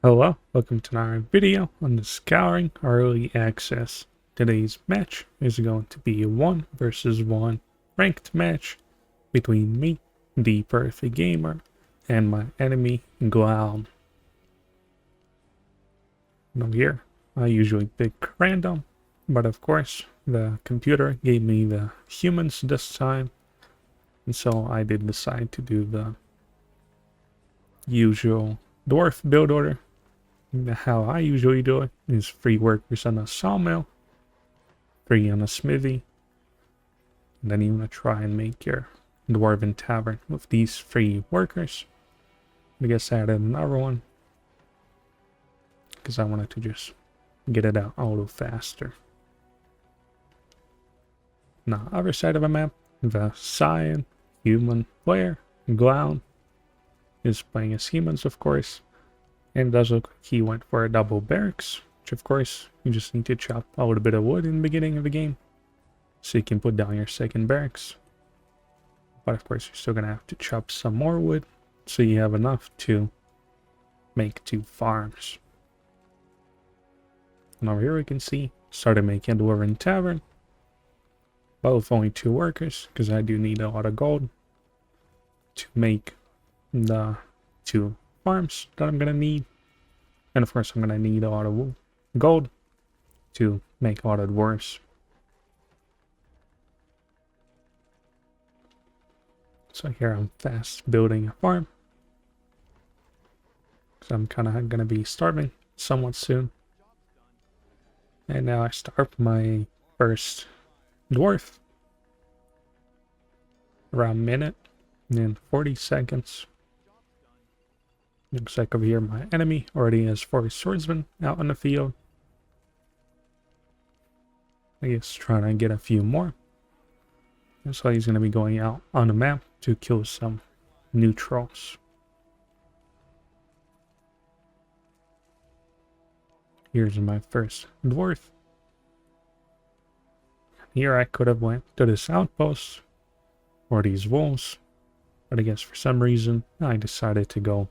Hello, welcome to our video on the Scouring Early Access. Today's match is going to be a 1 versus 1 ranked match between me, the Perfect Gamer, and my enemy, Gloud. Now here, I usually pick random, but of course, the computer gave me the humans this time, and so I did decide to do the usual dwarf build order. How I usually do it is 3 workers on a sawmill, 3 on a smithy, and then you want to try and make your dwarven tavern with these 3 workers. I guess I added another one because I wanted to just get it out a little faster. Now, other side of the map, the Cyan human player, Gloud, is playing as humans, of course. And it does look like he went for a double barracks, which of course, you just need to chop a little bit of wood in the beginning of the game, so you can put down your second barracks. But of course, you're still going to have to chop some more wood, so you have enough to make 2 farms. And over here we can see, started making a dwarven tavern, but with only 2 workers, because I do need a lot of gold to make the 2 farms that I'm gonna need, and of course I'm gonna need a lot of gold to make a lot of dwarves. So here I'm fast building a farm because I'm kind of gonna be starving somewhat soon. And now I start my first dwarf around a minute and 40 seconds. Looks like over here my enemy already has 4 swordsmen out in the field. I guess trying to get a few more. So he's going to be going out on the map to kill some neutrals. Here's my first dwarf. Here I could have went to this outpost or these wolves, but I guess for some reason I decided to go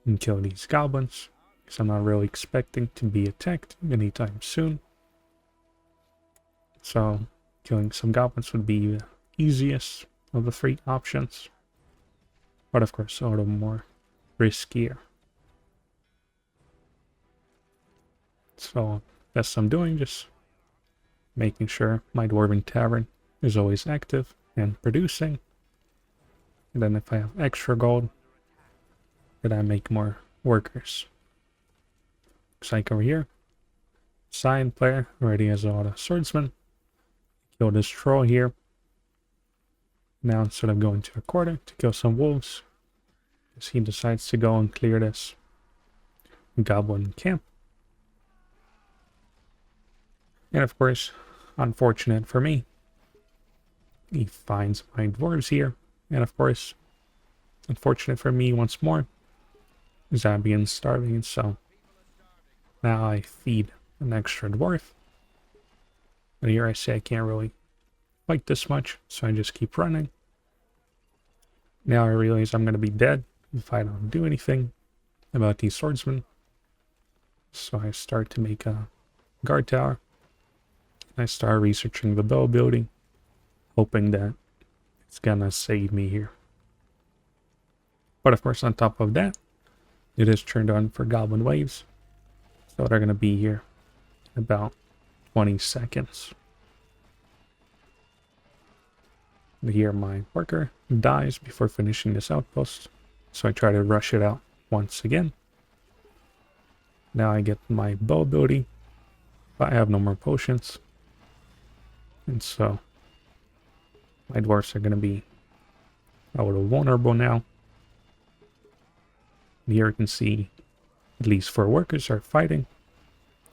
and kill these goblins, because I'm not really expecting to be attacked anytime soon. So killing some goblins would be the easiest of the 3 options, but of course a little more riskier. So that's what I'm doing, just making sure my dwarven tavern is always active and producing. And then if I have extra gold, that I make more workers. Looks like over here, Cyan player already has a lot of swordsmen. Kill this troll here. Now instead of going to a quarter to kill some wolves, he decides to go and clear this goblin camp. And of course, unfortunate for me, he finds my dwarves here. And of course, unfortunate for me once more, Zambians starving, so now I feed an extra dwarf. But here I say I can't really fight this much, so I just keep running. Now I realize I'm going to be dead if I don't do anything about these swordsmen. So I start to make a guard tower. I start researching the bow building, hoping that it's gonna save me here. But of course, on top of that, it is turned on for goblin waves, so they're going to be here in about 20 seconds. Here my worker dies before finishing this outpost, so I try to rush it out once again. Now I get my bow ability, but I have no more potions, and so my dwarfs are going to be a little vulnerable now. Here you can see at least 4 workers are fighting,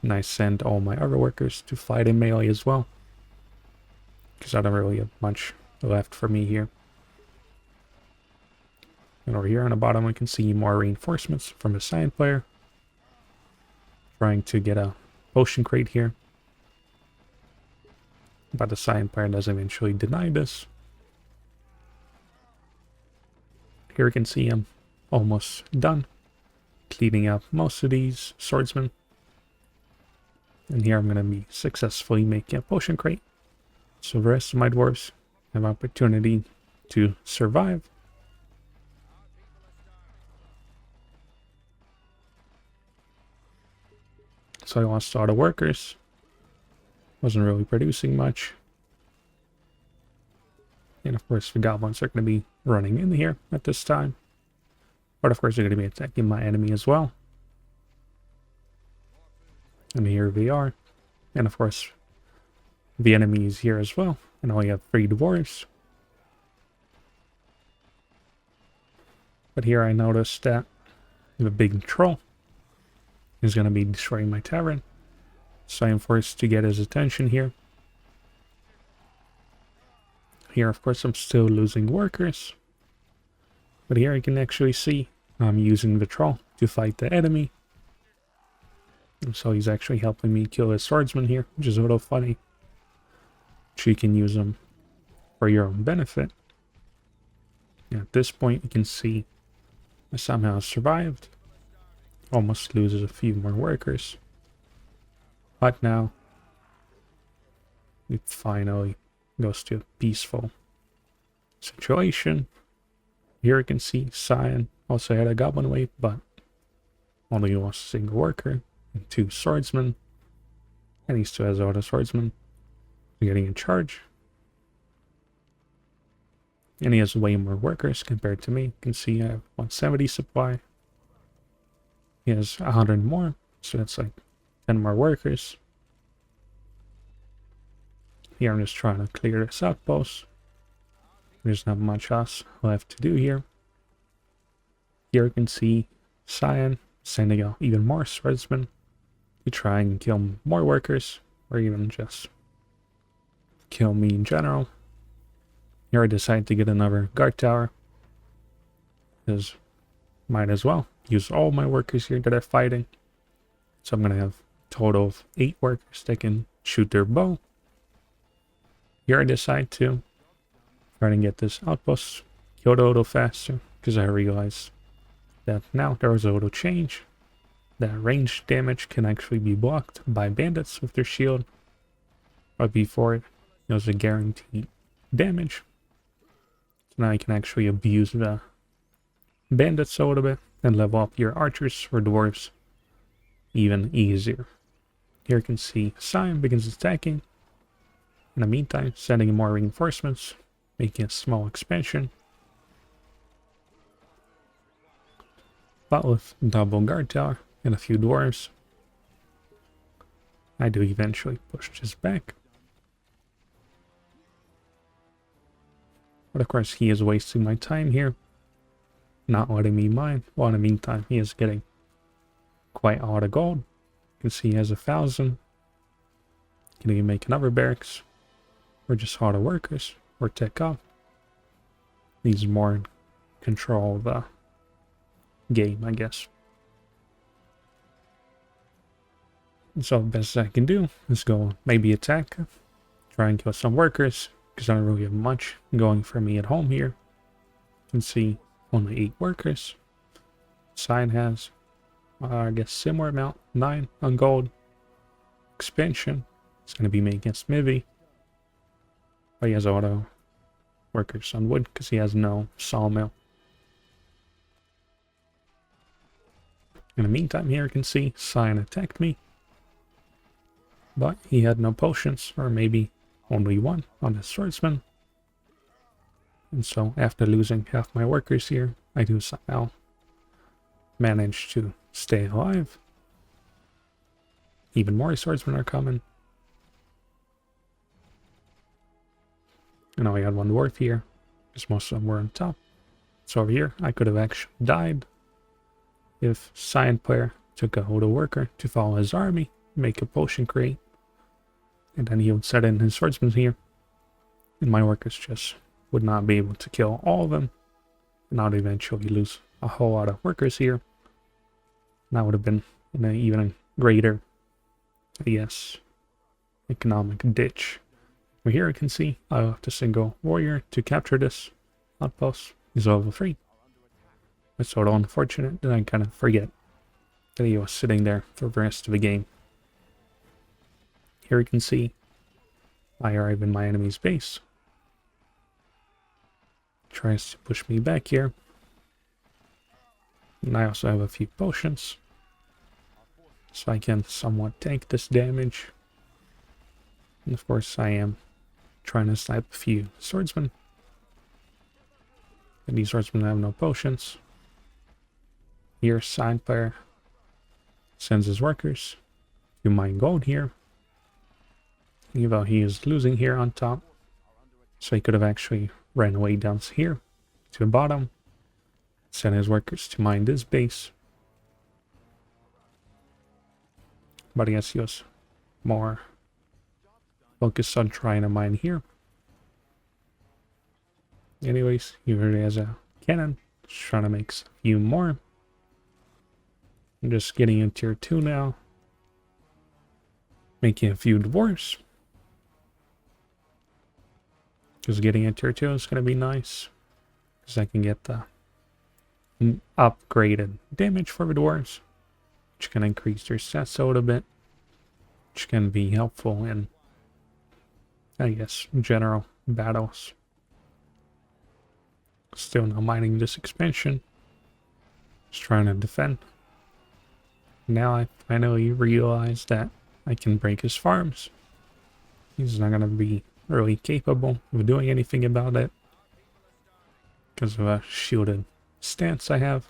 and I send all my other workers to fight in melee as well, because I don't really have much left for me here. And over here on the bottom we can see more reinforcements from the Cyan player, trying to get a potion crate here, but the Cyan player does eventually deny this. Here you can see him almost done. cleaning up most of these swordsmen. And here I'm going to be successfully making a potion crate. So the rest of my dwarves have opportunity to survive. So I lost all the workers. Wasn't really producing much. And of course the goblins are going to be running in here at this time. But of course they're going to be attacking my enemy as well. And here they are. And of course the enemy is here as well. And I only have 3 dwarves. But here I noticed that the big troll is going to be destroying my tavern. So I am forced to get his attention here. Here, of course, I'm still losing workers. But here I can actually see I'm using the troll to fight the enemy. And so he's actually helping me kill his swordsman here, which is a little funny. But you can use them for your own benefit. And at this point, you can see I somehow survived. Almost loses a few more workers. But now, it finally goes to a peaceful situation. Here you can see Cyan also had a goblin wave, but only lost a single worker and 2 swordsmen. And he still has all the swordsmen getting in charge. And he has way more workers compared to me. You can see I have 170 supply. He has 100 more, so that's like 10 more workers. Here I'm just trying to clear this outpost. There's not much else left to do here. Here you can see Cyan sending out even more swordsmen to try and kill more workers, or even just kill me in general. Here I decide to get another guard tower, because might as well use all my workers here that are fighting. So I'm going to have a total of 8 workers that can shoot their bow. Here I decide to try and get this outpost killed a little faster, because I realize that now there was a little change. That range damage can actually be blocked by bandits with their shield. But before it was a guaranteed damage. So now you can actually abuse the bandits a little bit and level up your archers for dwarves even easier. Here you can see Cyan begins attacking. In the meantime, sending in more reinforcements, making a small expansion. But with double guard tower and a few dwarves, I do eventually push this back. But of course he is wasting my time here, not letting me mine. Well, in the meantime, he is getting quite a lot of gold. You can see he has 1,000. Can he make another barracks? Or just auto workers? Or tech up? He's more in control of the game, I guess. And so the best I can do is go maybe attack, try and kill some workers, because I don't really have much going for me at home here. You can see only 8 workers. Cyan has, I guess, similar amount, 9 on gold. Expansion, it's going to be made against Smithy. But he has auto workers on wood, because he has no sawmill. In the meantime, here you can see Cyan attacked me. But he had no potions, or maybe only 1 on his swordsman. And so after losing half my workers here, I do somehow manage to stay alive. Even more swordsmen are coming. And I had 1 dwarf here, because most of them were on top. So over here, I could have actually died if Cyan player took a Hodo worker to follow his army, make a potion crate, and then he would set in his swordsmen here. And my workers just would not be able to kill all of them. And I would eventually lose a whole lot of workers here. And that would have been in an even greater, I guess, economic ditch. But here you can see I left a single warrior to capture this outpost. He's level 3. It's sort of unfortunate that I kind of forget that he was sitting there for the rest of the game. Here you can see I arrive in my enemy's base. Tries to push me back here. And I also have a few potions, so I can somewhat tank this damage. And of course I am trying to snipe a few swordsmen. And these swordsmen have no potions. Here, side player sends his workers to mine gold here. Even though he is losing here on top. So he could have actually ran away down here to the bottom. Send his workers to mine this base. But I guess he was more focused on trying to mine here. Anyways, he already has a cannon. Just trying to make a few more. I'm just getting in tier 2 now. Making a few dwarfs. Because getting in tier 2 is going to be nice. Because I can get the upgraded damage for the dwarves. Which can increase their stats a little bit. Which can be helpful in, I guess, general battles. Still not mining this expansion. Just trying to defend. Now I finally realize that I can break his farms. He's not going to be really capable of doing anything about it. Because of a shielded stance I have.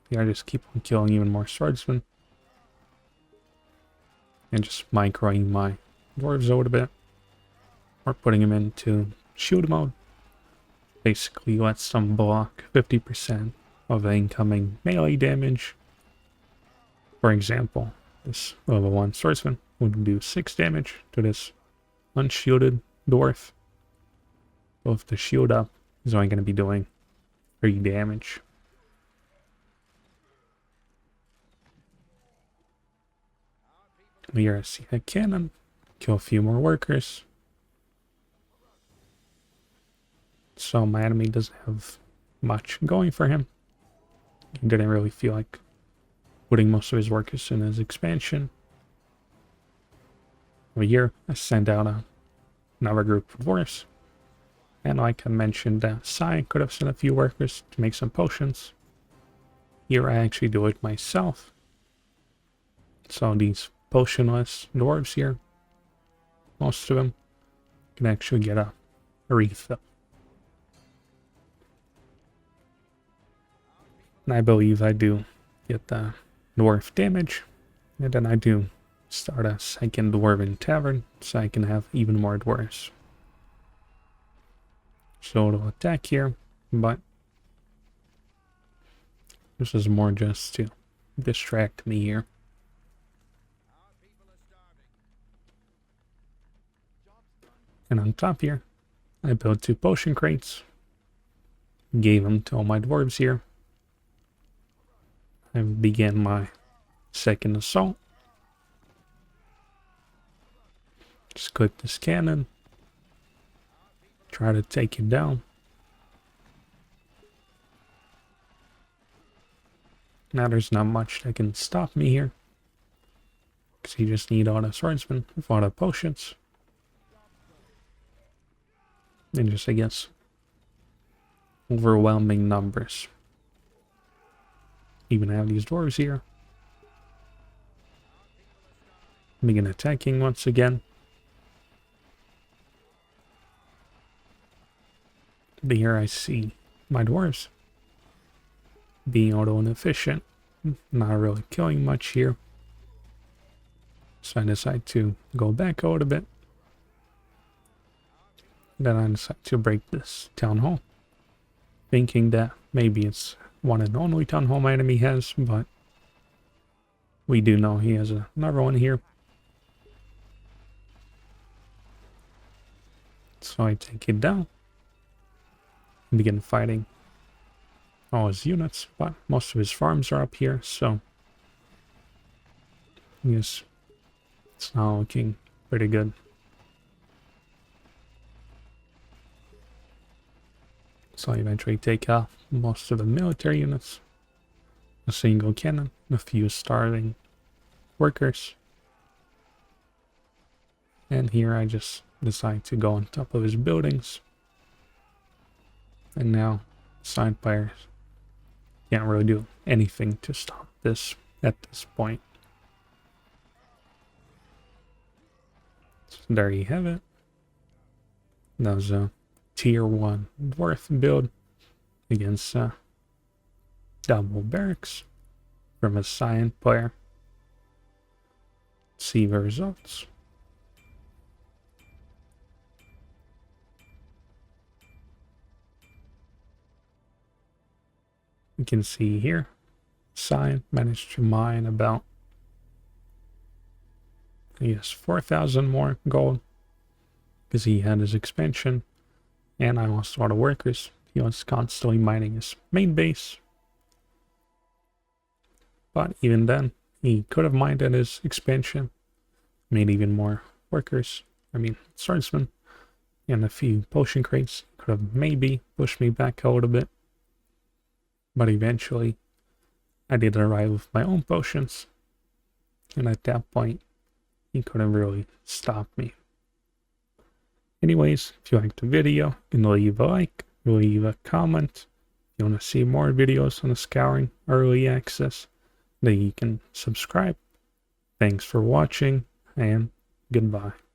Yeah, I just keep on killing even more swordsmen. And just microing my dwarves a little bit. Or putting them into shield mode. Basically lets them block 50% of the incoming melee damage. For example, this level 1 swordsman would do 6 damage to this unshielded dwarf. So if the shield up, he's only going to be doing 3 damage. Here I see a cannon. Kill a few more workers. So my enemy doesn't have much going for him. He didn't really feel like putting most of his workers in his expansion. Over here, I sent out another group of dwarfs. And like I mentioned, Sai could have sent a few workers to make some potions. Here I actually do it myself. So these potionless dwarves here, most of them, can actually get a refill. And I believe I do get the dwarf damage. And then I do start a second dwarven tavern so I can have even more dwarves. So it'll attack here, but this is more just to distract me here. And on top here, I built 2 potion crates. Gave them to all my dwarves here. I began my second assault. Just click this cannon. Try to take him down. Now there's not much that can stop me here. Because you just need all the swordsmen with all the potions. And just, I guess, overwhelming numbers. Even have these dwarves here. Begin attacking once again. But here I see my dwarves being auto inefficient. Not really killing much here. So I decide to go back a little bit. Then I decide to break this town hall. Thinking that maybe it's one and only town hall my enemy has, but we do know he has another one here. So I take it down. And begin fighting all his units, but most of his farms are up here, so yes, it's now looking pretty good. So I eventually take off most of the military units. a single cannon, a few starving workers. And here I just decide to go on top of his buildings. And now side players can't really do anything to stop this at this point. So there you have it. That was a tier 1 dwarf build against double barracks from a scion player. Let's see the results. You can see here, Scion managed to mine about, I guess, 4,000 more gold because he had his expansion, and I lost all the workers. He was constantly mining his main base, but even then, he could have mined at his expansion, made even more workers. I mean, swordsmen, and a few potion crates could have maybe pushed me back a little bit. But eventually, I did arrive with my own potions, and at that point, he couldn't really stop me. Anyways, if you liked the video, you can leave a like, leave a comment. If you want to see more videos on the Scouring Early Access, then you can subscribe. Thanks for watching, and goodbye.